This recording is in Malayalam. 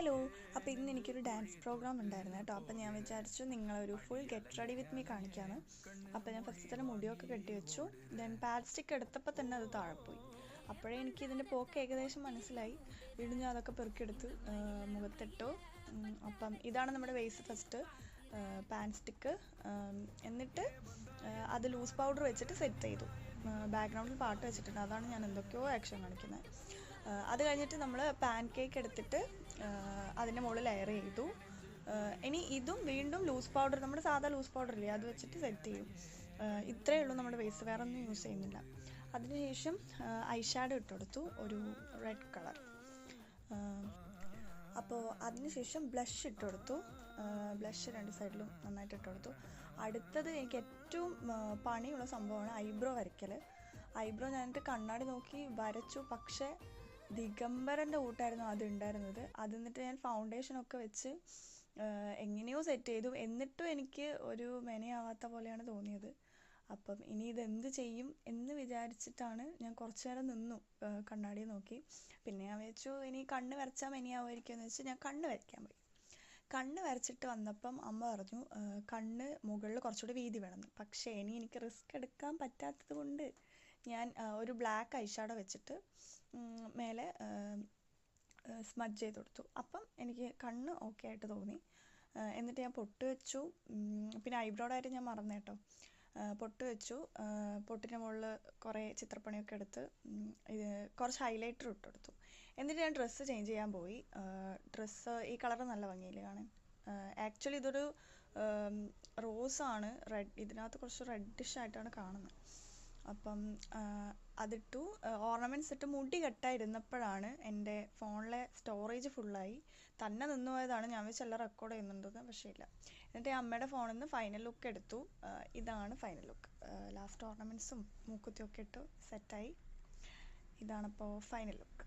ഹലോ. അപ്പോൾ ഇന്ന് എനിക്കൊരു ഡാൻസ് പ്രോഗ്രാം ഉണ്ടായിരുന്നു കേട്ടോ. അപ്പോൾ ഞാൻ വിചാരിച്ചു നിങ്ങളൊരു full get ready with me കാണിക്കാമെന്ന്. അപ്പോൾ ഞാൻ ഫസ്റ്റ് തന്നെ മുടിയൊക്കെ കെട്ടി വെച്ചു. ദെൻ പാഡ് സ്റ്റിക്ക് എടുത്തപ്പോൾ തന്നെ അത് താഴെപ്പോയി. അപ്പോഴേ എനിക്ക് ഇതിൻ്റെ പോക്ക് ഏകദേശം മനസ്സിലായി. വീണ്ടും ഞാൻ അതൊക്കെ പെറുക്കിയെടുത്ത് മുഖത്തിട്ടു. അപ്പം ഇതാണ് നമ്മുടെ വേസ് ഫസ്റ്റ് പാൻ സ്റ്റിക്ക്. എന്നിട്ട് അത് ലൂസ് പൗഡർ വെച്ചിട്ട് സെറ്റ് ചെയ്തു. ബാക്ക്ഗ്രൗണ്ടിൽ പാട്ട് വെച്ചിട്ടുണ്ട്, അതാണ് ഞാൻ എന്തൊക്കെയോ ആക്ഷൻ കാണിക്കുന്നത്. അത് കഴിഞ്ഞിട്ട് നമ്മൾ പാൻ കേക്ക് എടുത്തിട്ട് അതിൻ്റെ മുകളിൽ ലെയർ ചെയ്തു. ഇനി ഇതും വീണ്ടും ലൂസ് പൗഡർ, നമ്മുടെ സാധാ ലൂസ് പൗഡർ ഇല്ലേ, അത് വെച്ചിട്ട് സെറ്റ് ചെയ്യും. ഇത്രയേ ഉള്ളൂ നമ്മുടെ ബേസ്, വേറെ ഒന്നും യൂസ് ചെയ്യുന്നില്ല. അതിനുശേഷം ഐ ഷാഡോ ഇട്ട് കൊടുത്തു, ഒരു റെഡ് കളർ. അപ്പോൾ അതിനുശേഷം ബ്ലഷ് ഇട്ട് കൊടുത്തു. ബ്ലഷ് രണ്ട് സൈഡിലും നന്നായിട്ട് ഇട്ട് കൊടുത്തു. അടുത്തത് എനിക്ക് ഏറ്റവും പണിയുള്ള സംഭവമാണ് ഐബ്രോ വരയ്ക്കൽ. ഐബ്രോ ഞാനിട്ട് കണ്ണാടി നോക്കി വരച്ചു, പക്ഷേ ദിഗംബരൻ്റെ കൂട്ടായിരുന്നു അത് ഉണ്ടായിരുന്നത്. അത് എന്നിട്ട് ഞാൻ ഫൗണ്ടേഷനൊക്കെ വെച്ച് എങ്ങനെയോ സെറ്റ് ചെയ്തു. എന്നിട്ടും എനിക്ക് ഒരു മെനയാവാത്ത പോലെയാണ് തോന്നിയത്. അപ്പം ഇനി ഇതെന്ത് ചെയ്യും എന്ന് വിചാരിച്ചിട്ടാണ് ഞാൻ കുറച്ച് നേരം നിന്നു കണ്ണാടിയെ നോക്കി. പിന്നെ ഞാൻ വെച്ചു ഇനി കണ്ണ് വരച്ചാൽ മെനയാവുമായിരിക്കും എന്ന് വെച്ച് ഞാൻ കണ്ണ് വരയ്ക്കാൻ പോയി. കണ്ണ് വരച്ചിട്ട് വന്നപ്പം അമ്മ പറഞ്ഞു കണ്ണ് മുകളിൽ കുറച്ചുകൂടി വീതി വേണമെന്ന്. പക്ഷേ എനിക്ക് റിസ്ക് എടുക്കാൻ പറ്റാത്തത് കൊണ്ട് ഞാൻ ഒരു ബ്ലാക്ക് ഐ ഷാഡോ വെച്ചിട്ട് മേലെ സ്മഡ്ജ് ചെയ്ത് കൊടുത്തു. അപ്പം എനിക്ക് കണ്ണ് ഓക്കെ ആയിട്ട് തോന്നി. എന്നിട്ട് ഞാൻ പൊട്ട് വെച്ചു. പിന്നെ ഐബ്രോയുടെ കാര്യം ഞാൻ മറന്നു കേട്ടോ. പൊട്ട് വെച്ചു. പൊട്ടിൻ്റെ മുകളിൽ കുറേ ചിത്രപ്പണിയൊക്കെ എടുത്ത് ഇത് കുറച്ച് ഹൈലൈറ്റർ ഇട്ട് കൊടുത്തു. എന്നിട്ട് ഞാൻ ഡ്രസ്സ് ചേഞ്ച് ചെയ്യാൻ പോയി. ഡ്രസ്സ് ഈ കളർ നല്ല ഭംഗിയില്ലേ കാണാൻ. ആക്ച്വലി ഇതൊരു റോസാണ്, റെഡ്, ഇതിനകത്ത് കുറച്ച് റെഡിഷ് ആയിട്ടാണ് കാണുന്നത്. അപ്പം അതിട്ടു. ഓർണമെൻറ്റ്സ് ഇട്ട് മുടി കെട്ടായിരുന്നപ്പോഴാണ് എൻ്റെ ഫോണിലെ സ്റ്റോറേജ് ഫുള്ളായി. തന്നെ നിന്ന് പോയതാണ്. ഞാൻ വെച്ച് എല്ലാം റെക്കോർഡ് ചെയ്യുന്നുണ്ടെന്ന്, പക്ഷേ ഇല്ല. എന്നിട്ട് അമ്മയുടെ ഫോണിൽ നിന്ന് ഫൈനൽ ലുക്ക് എടുത്തു. ഇതാണ് ഫൈനൽ ലുക്ക്. ലാസ്റ്റ് ഓർണമെൻറ്റ്സും മൂക്കുത്തിയൊക്കെ ഇട്ട് സെറ്റായി. ഇതാണിപ്പോൾ ഫൈനൽ ലുക്ക്.